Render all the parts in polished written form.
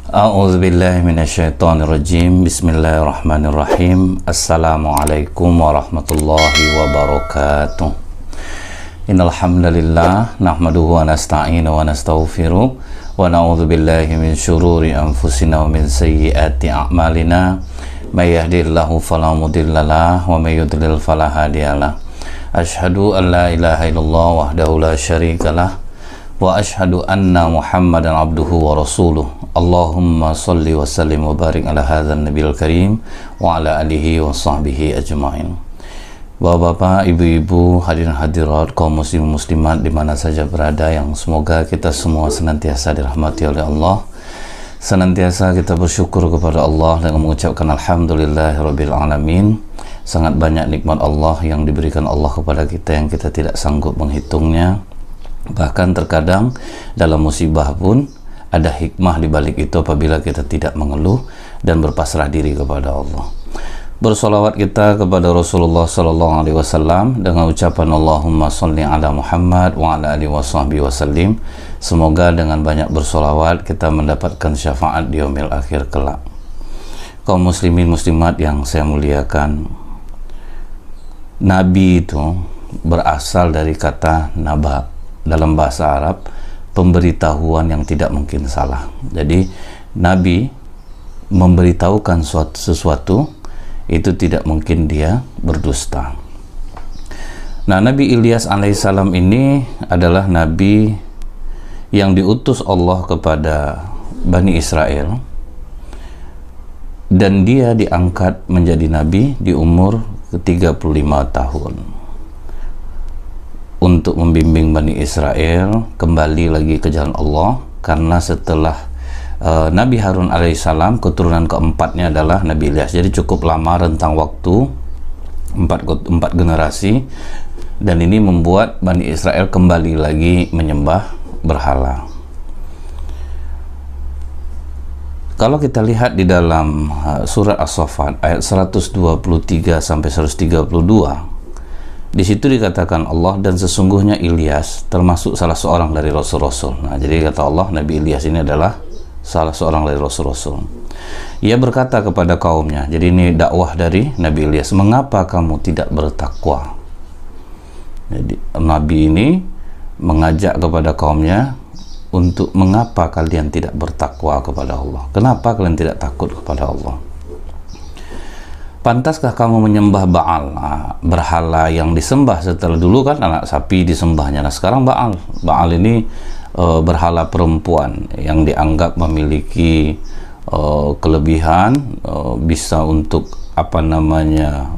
A'udzubillahi minasyaitonirrajim. Bismillahirrahmanirrahim. Assalamualaikum warahmatullahi wabarakatuh. Innal hamdalillah nahmaduhu wa nasta'inu wa nastaghfiruh wa na'udzubillahi min syururi anfusina wa min sayyiati a'malina. May yahdihillahu fala mudhillalah wa may yudlil fala hadiyalah. Asyhadu an la ilaha illallah wahdahu la syarikalah wa asyhadu anna Muhammadan abduhu wa rasuluh. Allahumma salli wa sallim wa barik ala hadzal nabiyil karim wa ala alihi wa sahbihi ajmain. Bapak-bapak, ibu-ibu, hadirin hadirat, kaum muslim muslimat di mana saja berada, yang semoga kita semua senantiasa dirahmati oleh Allah. Senantiasa kita bersyukur kepada Allah dengan mengucapkan alhamdulillahirabbil alamin. Sangat banyak nikmat Allah yang diberikan Allah kepada kita yang kita tidak sanggup menghitungnya. Bahkan terkadang dalam musibah pun ada hikmah di balik itu apabila kita tidak mengeluh dan berpasrah diri kepada Allah. Bersolawat kita kepada Rasulullah SAW dengan ucapan Allahumma sholli ala Muhammad wa ala alihi washabbihi wasallim. Semoga dengan banyak bersolawat kita mendapatkan syafaat di yaumil akhir kelak. Kaum muslimin muslimat yang saya muliakan, Nabi itu berasal dari kata naba. Dalam bahasa Arab, pemberitahuan yang tidak mungkin salah. Jadi Nabi memberitahukan sesuatu itu tidak mungkin dia berdusta. Nah, Nabi Ilyas alaihissalam ini adalah Nabi yang diutus Allah kepada Bani Israel, dan dia diangkat menjadi Nabi di umur ke-35 tahun untuk membimbing Bani Israel kembali lagi ke jalan Allah. Karena setelah Nabi Harun alaihissalam, keturunan keempatnya adalah Nabi Ilyas. Jadi cukup lama rentang waktu, empat generasi, dan ini membuat Bani Israel kembali lagi menyembah berhala. Kalau kita lihat di dalam surat As-Saffat ayat 123 sampai 132, di situ dikatakan Allah, dan sesungguhnya Ilyas termasuk salah seorang dari rasul-rasul. Nah, jadi kata Allah, Nabi Ilyas ini adalah salah seorang dari rasul-rasul. Ia berkata kepada kaumnya, jadi ini dakwah dari Nabi Ilyas, mengapa kamu tidak bertakwa? Jadi Nabi ini mengajak kepada kaumnya untuk mengapa kalian tidak bertakwa kepada Allah? Kenapa kalian tidak takut kepada Allah? Pantaskah kamu menyembah Baal, berhala yang disembah setelah dulu kan anak sapi disembahnya. Nah, sekarang Baal ini berhala perempuan yang dianggap memiliki kelebihan, bisa untuk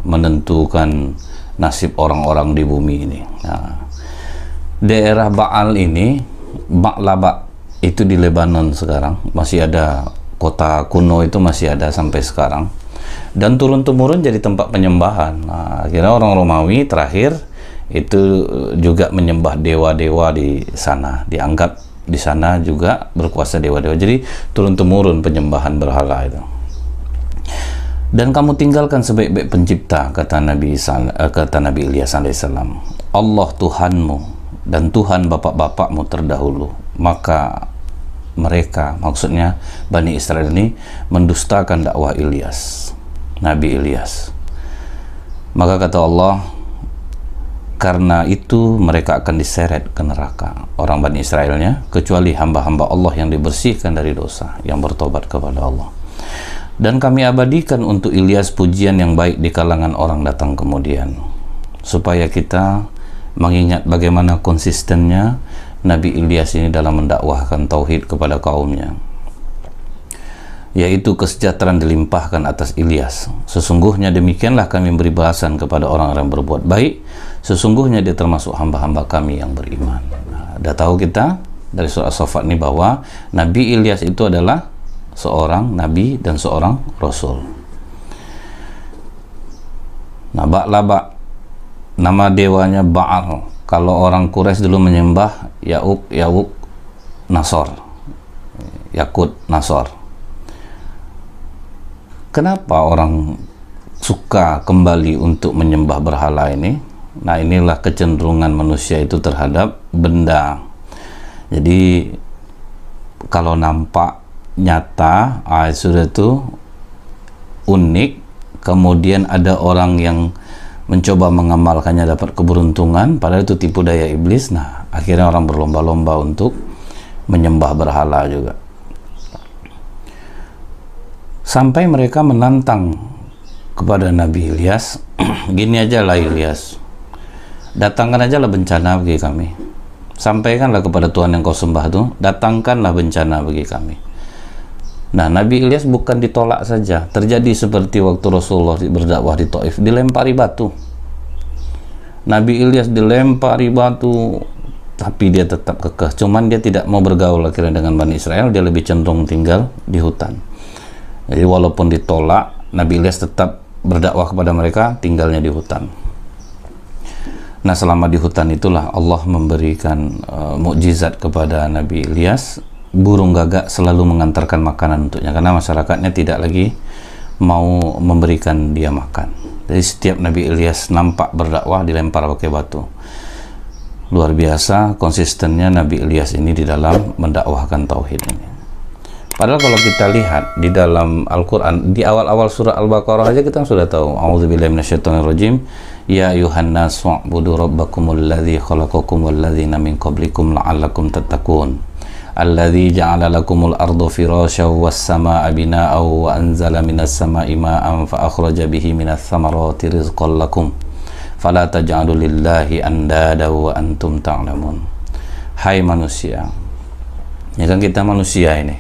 menentukan nasib orang-orang di bumi ini. Nah, daerah Baal ini, Ba'laba, itu di Lebanon sekarang masih ada, kota kuno itu masih ada sampai sekarang, dan turun-temurun jadi tempat penyembahan. Nah, akhirnya orang Romawi terakhir itu juga menyembah dewa-dewa di sana, dianggap di sana juga berkuasa dewa-dewa. Jadi turun-temurun penyembahan berhala itu. Dan kamu tinggalkan sebaik-baik pencipta, kata Nabi Ilyas alaihissalam, Allah Tuhanmu dan Tuhan bapak-bapakmu terdahulu. Maka mereka, maksudnya Bani Israel ini, mendustakan dakwah Ilyas, Nabi Ilyas. Maka kata Allah, karena itu mereka akan diseret ke neraka, orang Bani Israelnya, kecuali hamba-hamba Allah yang dibersihkan dari dosa, yang bertobat kepada Allah. Dan kami abadikan untuk Ilyas pujian yang baik di kalangan orang datang kemudian, supaya kita mengingat bagaimana konsistennya Nabi Ilyas ini dalam mendakwahkan tauhid kepada kaumnya, yaitu kesejahteraan dilimpahkan atas Ilyas. Sesungguhnya demikianlah kami beri balasan kepada orang-orang yang berbuat baik. Sesungguhnya dia termasuk hamba-hamba kami yang beriman. Nah, udah tahu kita dari surah As-Saffat ini bahwa Nabi Ilyas itu adalah seorang nabi dan seorang rasul. Nah, Ba'laba, nama dewanya Baal. Kalau orang Quraisy dulu menyembah Ya'uq, Nasor, Yakut, Nasor. Kenapa orang suka kembali untuk menyembah berhala ini? Nah, inilah kecenderungan manusia itu terhadap benda. Jadi kalau nampak nyata, sudah itu unik, kemudian ada orang yang mencoba mengamalkannya dapat keberuntungan, padahal itu tipu daya iblis. Nah, akhirnya orang berlomba-lomba untuk menyembah berhala juga, sampai mereka menantang kepada Nabi Ilyas, gini aja lah Ilyas, datangkan aja lah bencana bagi kami, sampaikanlah kepada Tuhan yang kau sembah itu, datangkanlah bencana bagi kami. Nah, Nabi Ilyas bukan ditolak saja, terjadi seperti waktu Rasulullah berdakwah di Taif, dilempari batu. Nabi Ilyas dilempari batu, tapi dia tetap kekeh, cuman dia tidak mau bergaul akhirnya dengan Bani Israel, dia lebih cenderung tinggal di hutan. Jadi walaupun ditolak, Nabi Ilyas tetap berdakwah kepada mereka, tinggalnya di hutan. Nah, selama di hutan itulah Allah memberikan mukjizat kepada Nabi Ilyas. Burung gagak selalu mengantarkan makanan untuknya, karena masyarakatnya tidak lagi mau memberikan dia makan. Jadi setiap Nabi Ilyas nampak berdakwah dilempar pakai batu. Luar biasa konsistennya Nabi Ilyas ini di dalam mendakwahkan tauhid ini. Padahal kalau kita lihat di dalam Al-Quran, di awal-awal surah Al-Baqarah aja kita sudah tahu, a'udzubillahi minasyaitonirrajim, ya ayuhan nas wa'budu rabbakumul ladzi khalaqakum wal ladzina min qablikum la'allakum tattaqun alladzi ja'ala lakumul arda firasyan was samaa'a binaa'an wa anzala minas samaa'i ma'an fa akhraja bihi minas thamarati rizqan lakum fala taj'alu lillahi andada wa antum ta'lamun. Hai manusia, ya kan kita manusia ini,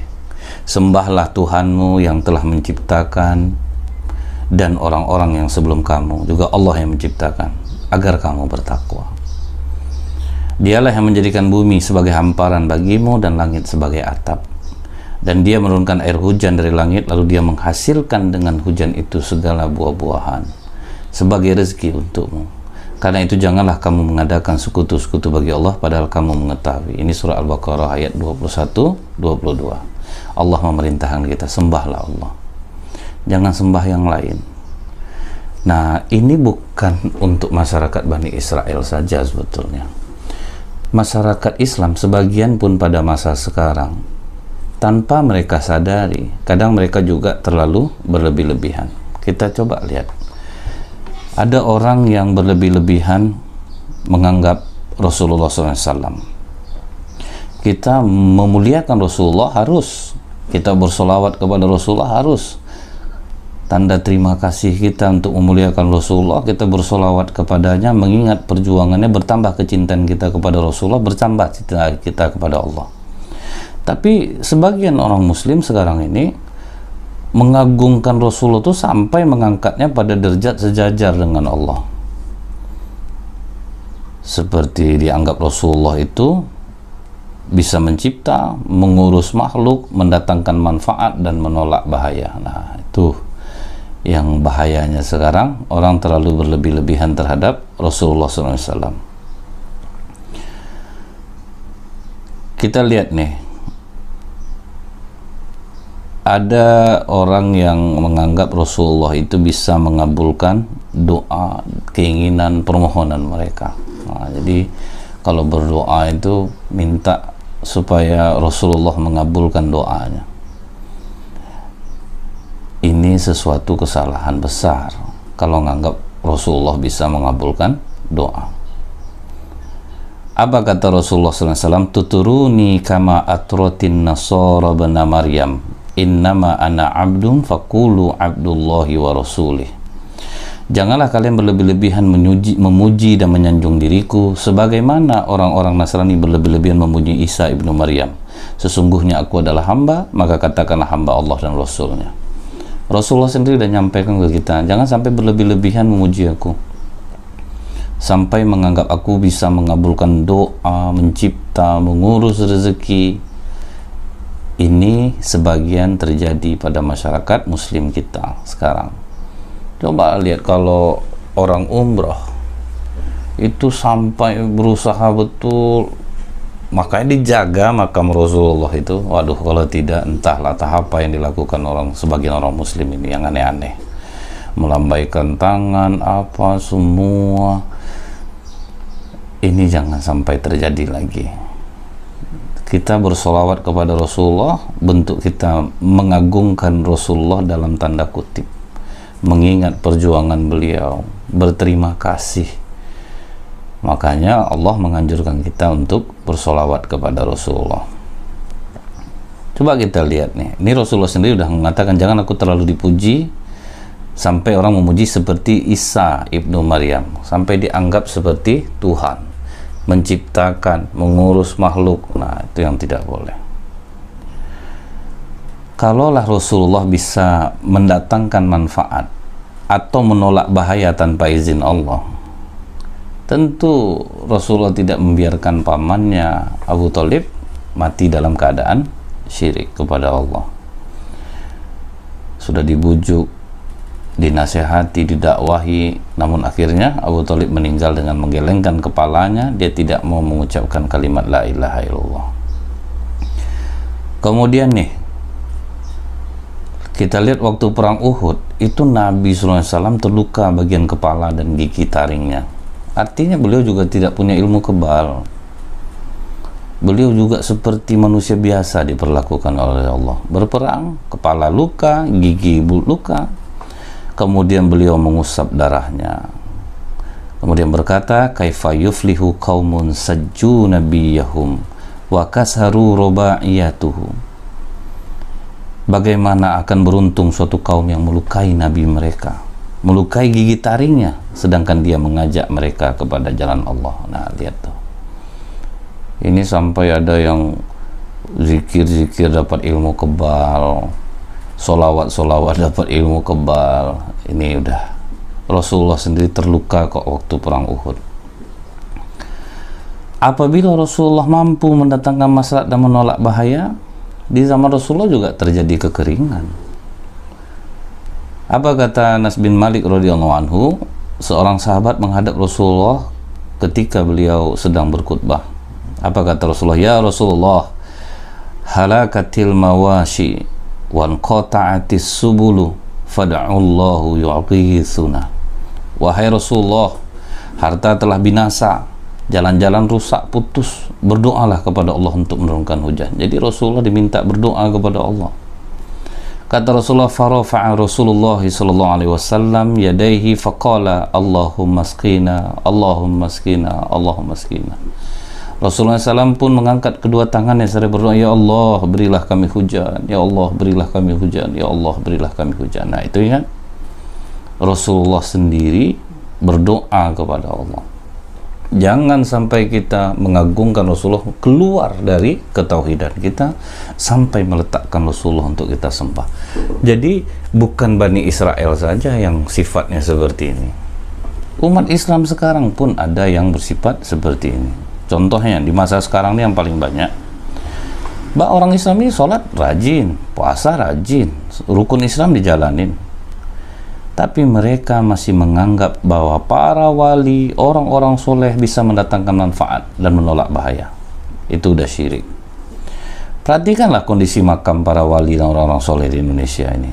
sembahlah Tuhanmu yang telah menciptakan dan orang-orang yang sebelum kamu, juga Allah yang menciptakan, agar kamu bertakwa. Dialah yang menjadikan bumi sebagai hamparan bagimu dan langit sebagai atap. Dan dia menurunkan air hujan dari langit, lalu dia menghasilkan dengan hujan itu segala buah-buahan sebagai rezeki untukmu. Karena itu janganlah kamu mengadakan sekutu-sekutu bagi Allah, padahal kamu mengetahui. Ini surah Al-Baqarah ayat 21-22. Allah memerintahkan kita, sembahlah Allah, jangan sembah yang lain. Nah, ini bukan untuk masyarakat Bani Israel saja sebetulnya. Masyarakat Islam sebagian pun pada masa sekarang, tanpa mereka sadari, kadang mereka juga terlalu berlebih-lebihan. Kita coba lihat, ada orang yang berlebih-lebihan menganggap Rasulullah SAW. Kita memuliakan Rasulullah harus, kita bersolawat kepada Rasulullah harus. Tanda terima kasih kita untuk memuliakan Rasulullah, kita bersolawat kepadanya, mengingat perjuangannya, bertambah kecintaan kita kepada Rasulullah, bertambah cinta kita kepada Allah. Tapi sebagian orang Muslim sekarang ini mengagungkan Rasulullah itu sampai mengangkatnya pada derajat sejajar dengan Allah. Seperti dianggap Rasulullah itu bisa mencipta, mengurus makhluk, mendatangkan manfaat dan menolak bahaya. Nah, itu yang bahayanya sekarang, orang terlalu berlebih-lebihan terhadap Rasulullah SAW. Kita lihat nih, ada orang yang menganggap Rasulullah itu bisa mengabulkan doa, keinginan, permohonan mereka. Nah, jadi kalau berdoa itu minta supaya Rasulullah mengabulkan doanya. Ini sesuatu kesalahan besar kalau menganggap Rasulullah bisa mengabulkan doa. Apa kata Rasulullah SAW? Tuturuni kama atrotin nasara bana Maryam, innama ana abdun faqulu abdullahi wa rasulih. Janganlah kalian berlebih-lebihan memuji dan menyanjung diriku, sebagaimana orang-orang Nasrani berlebih-lebihan memuji Isa ibnu Maryam. Sesungguhnya aku adalah hamba, maka katakanlah hamba Allah dan Rasulnya. Rasulullah sendiri sudah nyampaikan ke kita, jangan sampai berlebih-lebihan memuji aku, sampai menganggap aku bisa mengabulkan doa, mencipta, mengurus rezeki. Ini sebagian terjadi pada masyarakat Muslim kita sekarang. Coba lihat kalau orang umroh itu sampai berusaha betul, makanya dijaga makam Rasulullah itu. Waduh, kalau tidak entahlah tahap apa yang dilakukan sebagian orang Muslim ini yang aneh-aneh, melambaikan tangan apa semua. Ini jangan sampai terjadi lagi. Kita bersolawat kepada Rasulullah, bentuk kita mengagungkan Rasulullah dalam tanda kutip, mengingat perjuangan beliau, berterima kasih. Makanya Allah menganjurkan kita untuk bersolawat kepada Rasulullah. Coba kita lihat nih, ini Rasulullah sendiri udah mengatakan, jangan aku terlalu dipuji sampai orang memuji seperti Isa ibnu Maryam, sampai dianggap seperti Tuhan, menciptakan, mengurus makhluk. Nah, itu yang tidak boleh. Kalaulah Rasulullah bisa mendatangkan manfaat atau menolak bahaya tanpa izin Allah, tentu Rasulullah tidak membiarkan pamannya Abu Thalib mati dalam keadaan syirik kepada Allah. Sudah dibujuk, dinasehati, didakwahi, namun akhirnya Abu Thalib meninggal dengan menggelengkan kepalanya. Dia tidak mau mengucapkan kalimat la ilaha illallah. Kemudian nih, kita lihat waktu perang Uhud, itu Nabi SAW terluka bagian kepala dan gigi taringnya. Artinya beliau juga tidak punya ilmu kebal. Beliau juga seperti manusia biasa diperlakukan oleh Allah. Berperang, kepala luka, gigi luka. Kemudian beliau mengusap darahnya. Kemudian berkata, kaifa yuflihu qaumun sajju nabiyahum wa kasharu rubaiyatuhu. Bagaimana akan beruntung suatu kaum yang melukai nabi mereka, melukai gigi taringnya, sedangkan dia mengajak mereka kepada jalan Allah. Nah, lihat tuh. Ini sampai ada yang zikir-zikir dapat ilmu kebal, solawat-solawat dapat ilmu kebal. Ini udah Rasulullah sendiri terluka kok waktu perang Uhud. Apabila Rasulullah mampu mendatangkan maslahat dan menolak bahaya, di zaman Rasulullah juga terjadi kekeringan. Apa kata Anas bin Malik radhiyallahu anhu? Seorang sahabat menghadap Rasulullah ketika beliau sedang berkhutbah. Apa kata Rasulullah? Ya Rasulullah, halakatil mawashi wan qata'atis subulu fad'allahu yu'ghithuna. Wahai Rasulullah, harta telah binasa, jalan-jalan rusak, putus, berdoalah kepada Allah untuk menurunkan hujan. Jadi Rasulullah diminta berdoa kepada Allah. Kata Rasulullah, farafa'a Rasulullah sallallahu alaihi wasallam yadayhi faqala Allahumma asqina, Allahumma asqina, Allahumma asqina. Rasulullah SAW pun mengangkat kedua tangannya seraya berdoa, ya Allah berilah kami hujan, ya Allah berilah kami hujan, ya Allah berilah kami hujan. Nah, itu ingat, Rasulullah sendiri berdoa kepada Allah. Jangan sampai kita mengagungkan Rasulullah keluar dari ketauhidan kita sampai meletakkan Rasulullah untuk kita sembah. Jadi bukan Bani Israel saja yang sifatnya seperti ini. Umat Islam sekarang pun ada yang bersifat seperti ini. Contohnya di masa sekarang ini yang paling banyak, orang Islam ini sholat rajin, puasa rajin, rukun Islam dijalanin, tapi mereka masih menganggap bahwa para wali, orang-orang soleh bisa mendatangkan manfaat dan menolak bahaya. Itu udah syirik. Perhatikanlah kondisi makam para wali dan orang-orang soleh di Indonesia ini.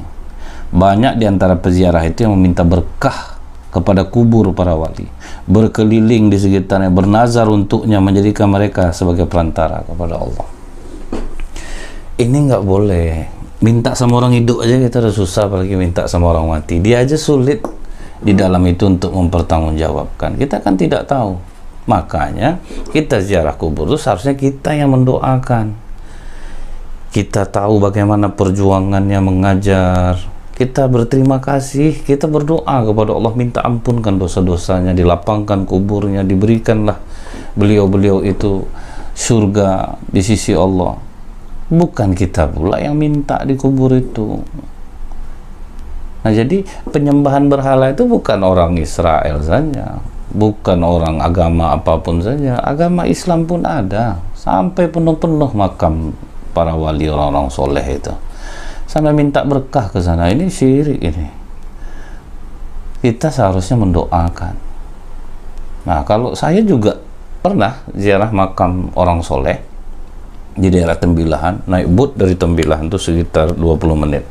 Banyak di antara peziarah itu yang meminta berkah kepada kubur para wali, berkeliling di sekitarnya, bernazar untuknya, menjadikan mereka sebagai perantara kepada Allah. Ini nggak boleh. Minta sama orang hidup aja kita udah susah, apalagi minta sama orang mati. Dia aja sulit di dalam itu untuk mempertanggungjawabkan. Kita kan tidak tahu. Makanya kita ziarah kubur itu seharusnya kita yang mendoakan. Kita tahu bagaimana perjuangannya mengajar. Kita berterima kasih, kita berdoa kepada Allah, minta ampunkan dosa-dosanya, dilapangkan kuburnya, diberikanlah beliau-beliau itu surga di sisi Allah. Bukan kita pula yang minta di kubur itu. Nah, jadi penyembahan berhala itu bukan orang Israel saja, bukan orang agama apapun saja. Agama Islam pun ada, sampai penuh-penuh makam para wali, orang-orang soleh itu. Sampai minta berkah ke sana. Ini syirik ini. Kita seharusnya mendoakan. Nah, kalau saya juga pernah ziarah makam orang soleh di daerah Tembilahan, naik boot dari Tembilahan itu sekitar 20 menit.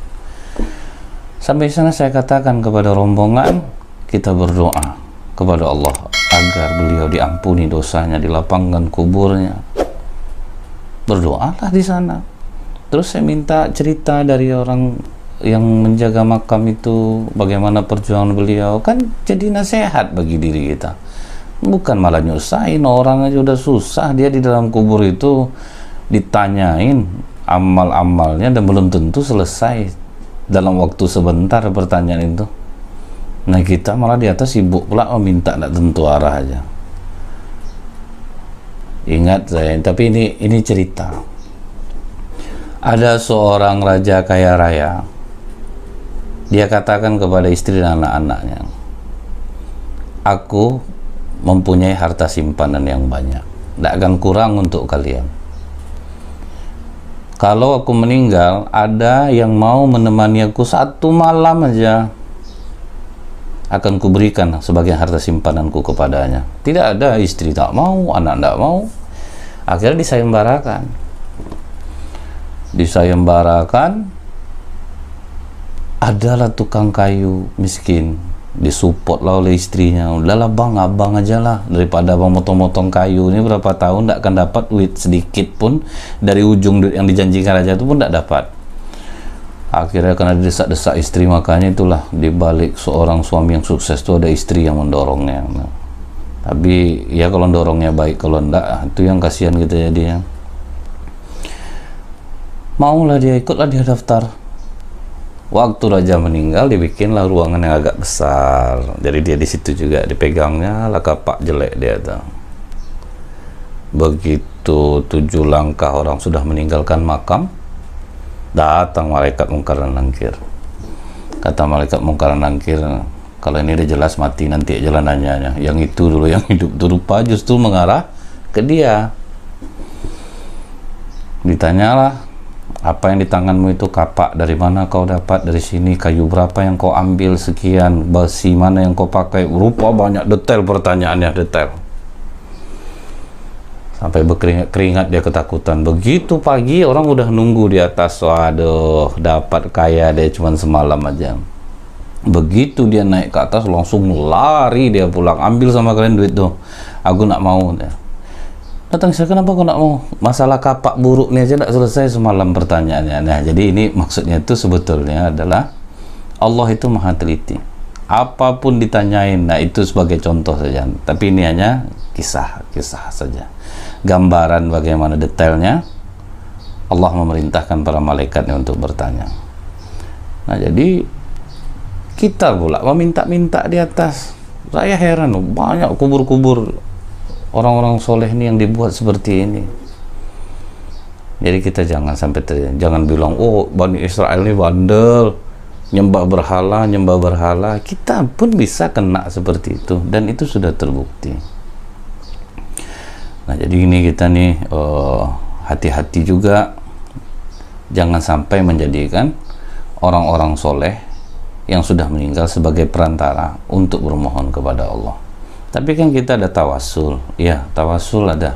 Sampai sana saya katakan kepada rombongan, kita berdoa kepada Allah agar beliau diampuni dosanya, dilapangkan kuburnya. berdoalah di sana. Terus saya minta cerita dari orang yang menjaga makam itu, bagaimana perjuangan beliau, kan jadi nasihat bagi diri kita, bukan malah nyusahin orang aja udah susah. Dia di dalam kubur itu ditanyain amal-amalnya dan belum tentu selesai dalam waktu sebentar pertanyaan itu. Nah kita malah di atas sibuk pula meminta tidak tentu arah aja. Ingat saya, tapi ini cerita. Ada seorang raja kaya raya, dia katakan kepada istri dan anak-anaknya, aku mempunyai harta simpanan yang banyak, tidak akan kurang untuk kalian. Kalau aku meninggal, ada yang mau menemani aku 1 malam aja, akan kuberikan sebagai harta simpananku kepadanya. Tidak ada, istri tak mau, anak tak mau. Akhirnya disayembarakan. Adalah tukang kayu miskin, disupport lah oleh istrinya. Udahlah bang, abang aja lah, daripada abang motong-motong kayu ini berapa tahun tidak akan dapat duit sedikit pun dari ujung duit yang dijanjikan raja itu pun tidak dapat. Akhirnya karena desak-desak istri, makanya itulah dibalik seorang suami yang sukses itu ada istri yang mendorongnya. Nah, tapi ya kalau dorongnya baik, kalau enggak itu yang kasihan kita jadinya. Maulah dia, ikutlah dia daftar. Waktu raja meninggal dibikinlah ruangan yang agak besar, jadi dia di situ juga dipegangnya lah kapak jelek dia tuh. Begitu 7 langkah orang sudah meninggalkan makam, datang malaikat mungkar dan nakir. Kata malaikat mungkar dan nakir, kalau ini udah jelas mati nanti aja lah nanyanya, yang itu dulu yang hidup tuh. Rupa justru mengarah ke dia. Ditanyalah, apa yang di tanganmu itu kapak, dari mana kau dapat? Dari sini. Kayu berapa yang kau ambil? Sekian. Besi mana yang kau pakai? Rupa banyak detail pertanyaannya, detail. Sampai berkeringat dia ketakutan. Begitu pagi orang udah nunggu di atas. Waduh, dapat kaya dia cuma semalam aja. Begitu dia naik ke atas langsung lari dia pulang. Ambil sama kalian duit tuh, aku nak mau. Datang, saya kenapa kau nak mau? Masalah kapak buruk nih aja tidak selesai semalam pertanyaannya. Nah jadi ini maksudnya itu sebetulnya adalah Allah itu maha teliti, apapun ditanyain. Nah itu sebagai contoh saja, tapi ini hanya kisah saja, gambaran bagaimana detailnya Allah memerintahkan para malaikatnya untuk bertanya. Nah jadi kita pula meminta-minta di atas. Saya heran, banyak kubur-kubur orang-orang soleh ini yang dibuat seperti ini. Jadi kita jangan sampai jangan bilang, oh Bani Israel ini bandel, nyembah berhala. Kita pun bisa kena seperti itu, dan itu sudah terbukti. Nah jadi ini kita nih hati-hati juga, jangan sampai menjadikan orang-orang soleh yang sudah meninggal sebagai perantara untuk bermohon kepada Allah. Tapi kan kita ada tawasul, ya tawasul ada.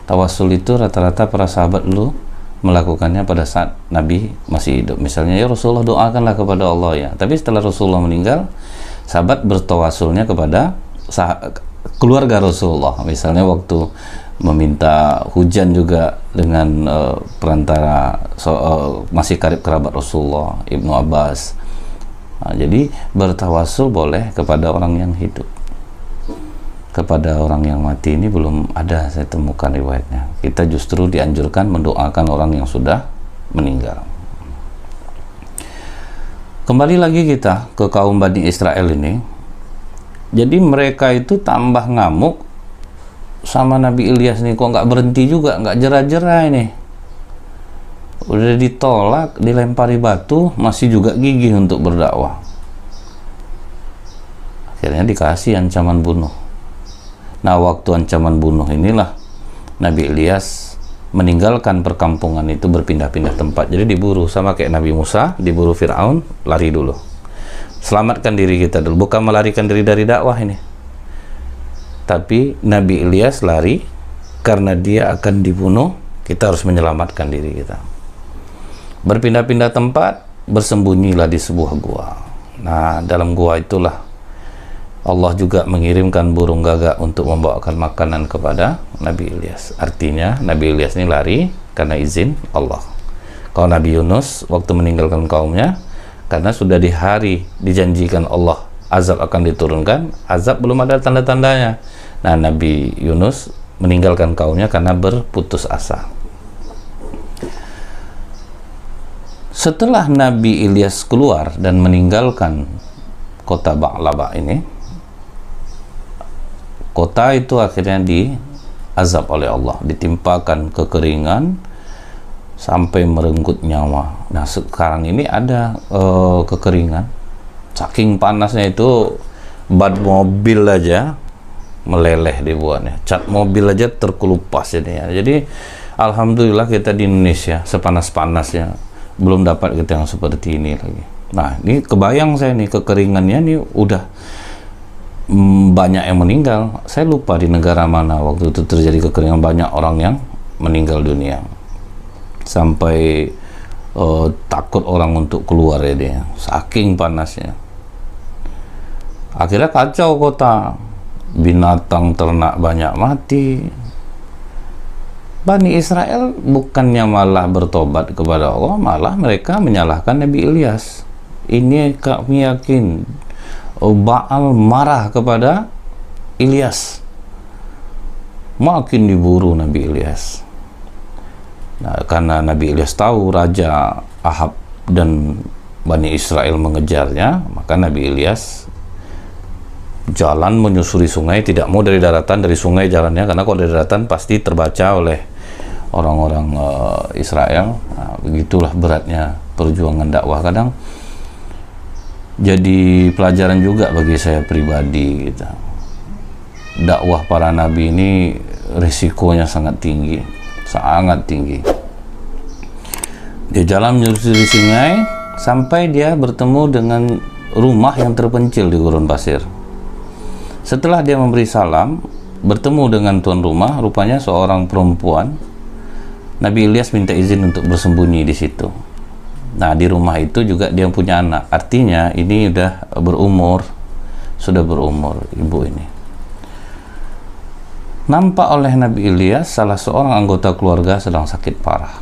Tawasul itu rata-rata para sahabat dulu melakukannya pada saat Nabi masih hidup. Misalnya, ya Rasulullah doakanlah kepada Allah ya. Tapi setelah Rasulullah meninggal, sahabat bertawasulnya kepada keluarga Rasulullah. Misalnya waktu meminta hujan juga dengan perantara masih karib kerabat Rasulullah, Ibnu Abbas. Nah, jadi bertawasul boleh kepada orang yang hidup. Kepada orang yang mati ini belum ada saya temukan riwayatnya. Kita justru dianjurkan mendoakan orang yang sudah meninggal. Kembali lagi kita ke kaum Bani Israel ini. Jadi mereka itu tambah ngamuk sama Nabi Ilyas nih, kok nggak berhenti juga, nggak jera-jera ini. Udah ditolak, dilempari batu, masih juga gigih untuk berdakwah. Akhirnya dikasih ancaman bunuh. Nah waktu ancaman bunuh inilah Nabi Ilyas meninggalkan perkampungan itu, berpindah-pindah tempat. Jadi diburu sama kayak Nabi Musa, diburu Fir'aun, lari dulu. Selamatkan diri kita dulu, bukan melarikan diri dari dakwah ini. Tapi Nabi Ilyas lari karena dia akan dibunuh, kita harus menyelamatkan diri kita. Berpindah-pindah tempat, bersembunyilah di sebuah gua. Nah dalam gua itulah Allah juga mengirimkan burung gagak untuk membawakan makanan kepada Nabi Ilyas. Artinya Nabi Ilyas ini lari karena izin Allah. Kalau Nabi Yunus waktu meninggalkan kaumnya, karena sudah di hari dijanjikan Allah azab akan diturunkan, azab belum ada tanda-tandanya. Nah, Nabi Yunus meninggalkan kaumnya karena berputus asa. Setelah Nabi Ilyas keluar dan meninggalkan kota Ba'laba ini, kota itu akhirnya diazab oleh Allah, ditimpakan kekeringan sampai merenggut nyawa. Nah, sekarang ini ada kekeringan, saking panasnya itu ban mobil aja meleleh dibuatnya, cat mobil aja terkelupas jadinya. Jadi alhamdulillah kita di Indonesia sepanas-panasnya belum dapat kita yang seperti ini lagi. Nah, ini kebayang saya nih kekeringannya nih udah banyak yang meninggal. Saya lupa di negara mana waktu itu terjadi kekeringan, banyak orang yang meninggal dunia sampai takut orang untuk keluar ya dia, saking panasnya. Akhirnya kacau kota, binatang ternak banyak mati. Bani Israel bukannya malah bertobat kepada Allah, malah mereka menyalahkan Nabi Ilyas. Ini kami yakin Baal marah kepada Ilyas, makin diburu Nabi Ilyas. Nah, karena Nabi Ilyas tahu Raja Ahab dan Bani Israel mengejarnya, maka Nabi Ilyas jalan menyusuri sungai, tidak mau dari daratan, dari sungai jalannya, karena kalau dari daratan pasti terbaca oleh orang-orang Israel. Nah, begitulah beratnya perjuangan dakwah. Kadang jadi pelajaran juga bagi saya pribadi gitu. Dakwah para nabi ini risikonya sangat tinggi, sangat tinggi. Dia jalan menyusuri sungai sampai dia bertemu dengan rumah yang terpencil di gurun pasir. Setelah dia memberi salam, bertemu dengan tuan rumah, rupanya seorang perempuan. Nabi Ilyas minta izin untuk bersembunyi di situ. Nah, di rumah itu juga dia punya anak. Artinya ini sudah berumur ibu ini. Nampak oleh Nabi Ilyas salah seorang anggota keluarga sedang sakit parah.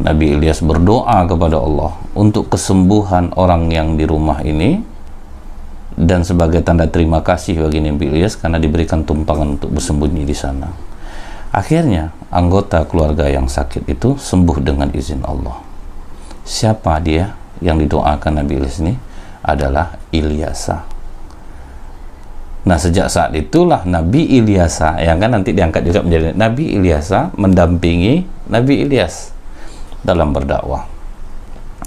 Nabi Ilyas berdoa kepada Allah untuk kesembuhan orang yang di rumah ini, dan sebagai tanda terima kasih bagi Nabi Ilyas karena diberikan tumpangan untuk bersembunyi di sana. Akhirnya anggota keluarga yang sakit itu sembuh dengan izin Allah. Siapa dia yang didoakan Nabi Ilyas ini? Adalah Ilyasa. Nah, sejak saat itulah Nabi Ilyasa, yang kan nanti diangkat juga menjadi Nabi Ilyasa, mendampingi Nabi Ilyas dalam berdakwah.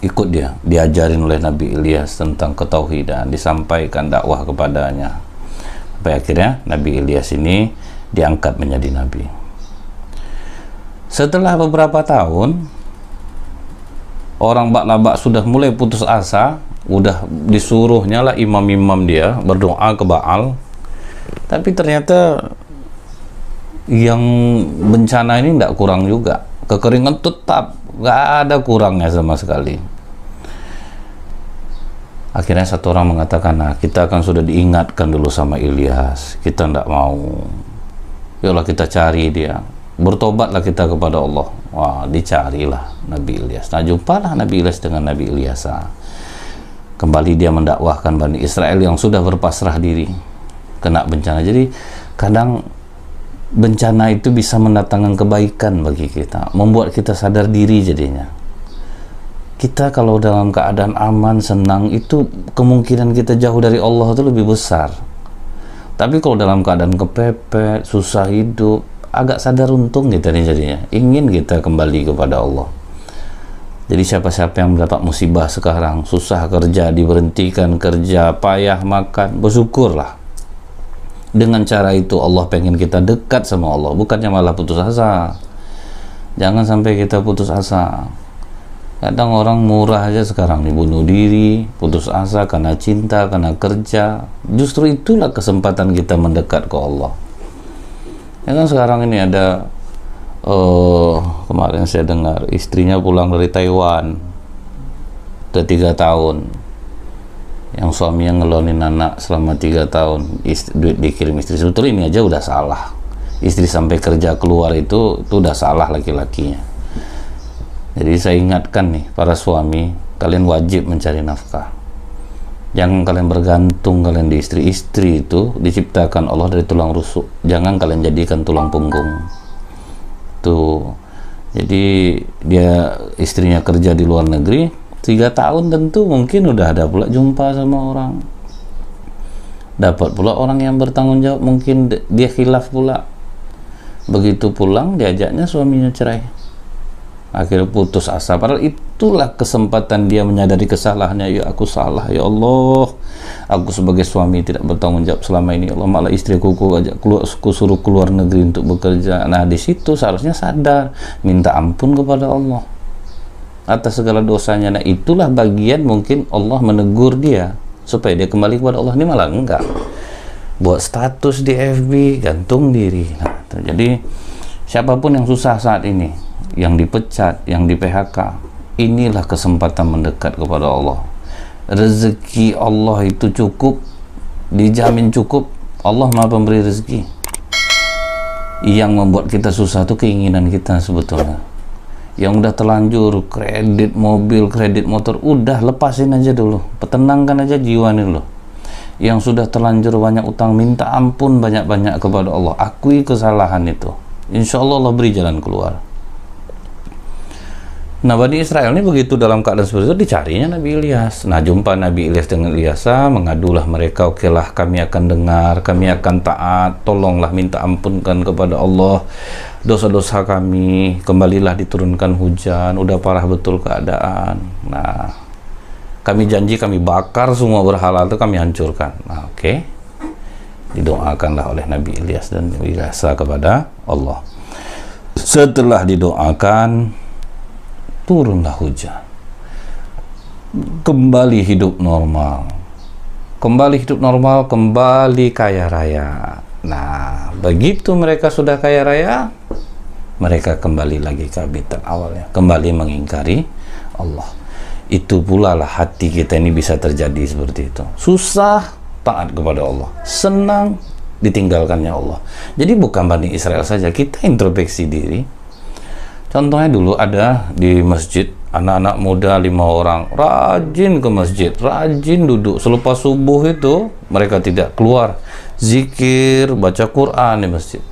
Ikut dia, diajarin oleh Nabi Ilyas tentang ketauhidan, disampaikan dakwah kepadanya. Sampai akhirnya Nabi Ilyas ini diangkat menjadi nabi. Setelah beberapa tahun, orang Ba'laba sudah mulai putus asa, udah disuruhnya lah imam-imam dia berdoa ke Baal. Tapi ternyata yang bencana ini tidak kurang juga. Kekeringan tetap, nggak ada kurangnya sama sekali. Akhirnya satu orang mengatakan, nah kita kan sudah diingatkan dulu sama Ilyas, kita tidak mau. Yalah kita cari dia, bertobatlah kita kepada Allah. Wah, dicarilah Nabi Ilyas. Nah, jumpalah Nabi Ilyas dengan Nabi Ilyasa. Kembali dia mendakwahkan Bani Israel yang sudah berpasrah diri kena bencana. Jadi kadang bencana itu bisa mendatangkan kebaikan bagi kita, membuat kita sadar diri. Jadinya kita kalau dalam keadaan aman, senang, itu kemungkinan kita jauh dari Allah itu lebih besar. Tapi kalau dalam keadaan kepepet, susah hidup, agak sadar untung kita nih jadinya, ingin kita kembali kepada Allah. Jadi siapa-siapa yang mendapat musibah sekarang, susah kerja, diberhentikan kerja, payah makan, bersyukurlah. Dengan cara itu Allah pengen kita dekat sama Allah, bukannya malah putus asa. Jangan sampai kita putus asa. Kadang orang murah aja sekarang nih, bunuh diri, putus asa karena cinta, karena kerja. Justru itulah kesempatan kita mendekat ke Allah. Ya kan sekarang ini ada kemarin saya dengar istrinya pulang dari Taiwan udah 3 tahun. yang suami yang ngelonin anak selama 3 tahun, duit dikirim istri. Sebetulnya ini aja udah salah. Istri sampai kerja keluar itu udah salah laki-lakinya. Jadi saya ingatkan nih para suami, kalian wajib mencari nafkah. Jangan kalian bergantung kalian di istri. Istri itu diciptakan Allah dari tulang rusuk. Jangan kalian jadikan tulang punggung. Tuh. Jadi dia istrinya kerja di luar negeri 3 tahun, tentu mungkin udah ada pula jumpa sama orang, dapat pula orang yang bertanggung jawab, mungkin dia khilaf pula. Begitu pulang diajaknya suaminya cerai, akhirnya putus asa. Padahal itulah kesempatan dia menyadari kesalahannya. Ya aku salah, ya Allah, aku sebagai suami tidak bertanggung jawab selama ini, ya Allah, malah istriku aku suruh keluar negeri untuk bekerja. Nah di situ seharusnya sadar, minta ampun kepada Allah atas segala dosanya. Nah itulah bagian mungkin Allah menegur dia supaya dia kembali kepada Allah. Ini malah enggak, buat status di FB, gantung diri. Nah, jadi siapapun yang susah saat ini, yang dipecat, yang di PHK, inilah kesempatan mendekat kepada Allah. Rezeki Allah itu cukup, dijamin cukup. Allah Maha Pemberi rezeki. Yang membuat kita susah itu keinginan kita sebetulnya. Yang udah terlanjur kredit mobil, kredit motor, udah lepasin aja dulu, tenangkan aja jiwa nih loh. Yang sudah terlanjur banyak utang, minta ampun banyak-banyak kepada Allah, akui kesalahan itu, insya Allah Allah beri jalan keluar. Nah Bani Israel ini begitu dalam keadaan seperti itu, dicarinya Nabi Ilyas. Nah jumpa Nabi Ilyas dengan Ilyasa, mengadulah mereka, okelah kami akan dengar, kami akan taat, tolonglah minta ampunkan kepada Allah dosa-dosa kami, kembalilah diturunkan hujan, udah parah betul keadaan. Nah kami janji kami bakar semua berhala itu, kami hancurkan. Nah oke, didoakanlah oleh Nabi Ilyas dan Ilyasa kepada Allah. Setelah didoakan, turunlah hujan, kembali hidup normal, kembali kaya raya. Nah begitu mereka sudah kaya raya, mereka kembali lagi ke habitat awalnya, kembali mengingkari Allah. Itu pula lah hati kita ini bisa terjadi seperti itu. Susah taat kepada Allah, senang ditinggalkannya Allah. Jadi bukan Bani Israel saja, kita introspeksi diri. Contohnya dulu ada di masjid anak-anak muda 5 orang, rajin ke masjid, rajin duduk. Selepas subuh itu mereka tidak keluar, zikir, baca Quran di masjid.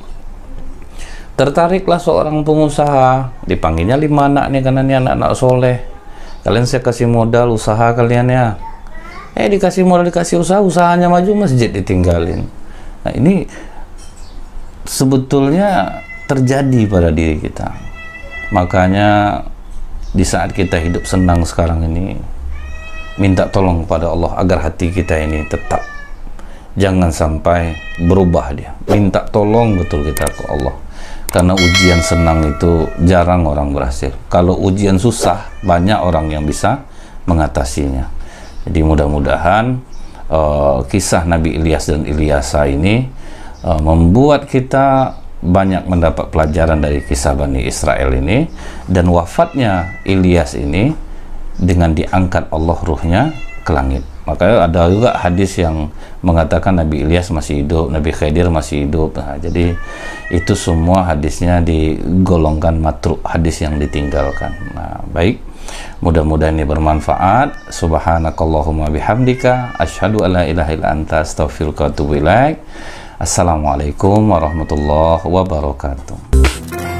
Tertariklah seorang pengusaha, dipanggilnya 5 anak nih, karena ini anak-anak soleh. Kalian saya kasih modal usaha kalian ya. Dikasih modal, dikasih usaha, usahanya maju, masjid ditinggalin. Nah ini sebetulnya terjadi pada diri kita. Makanya di saat kita hidup senang sekarang ini, minta tolong kepada Allah agar hati kita ini tetap, jangan sampai berubah dia. Minta tolong betul kita ke Allah. Karena ujian senang itu jarang orang berhasil. Kalau ujian susah, banyak orang yang bisa mengatasinya. Jadi mudah-mudahan kisah Nabi Ilyas dan Ilyasa ini membuat kita banyak mendapat pelajaran dari kisah Bani Israel ini. Dan wafatnya Ilyas ini dengan diangkat Allah ruhnya ke langit. Makanya ada juga hadis yang mengatakan Nabi Ilyas masih hidup, Nabi Khidir masih hidup. Nah, jadi itu semua hadisnya digolongkan matruk, hadis yang ditinggalkan. Nah, baik, mudah-mudahan ini bermanfaat. Subhanakallahumma bihamdika asyhadu alla ilaha illa anta astaghfiruka wa atubu ilaik. Assalamualaikum warahmatullahi wabarakatuh.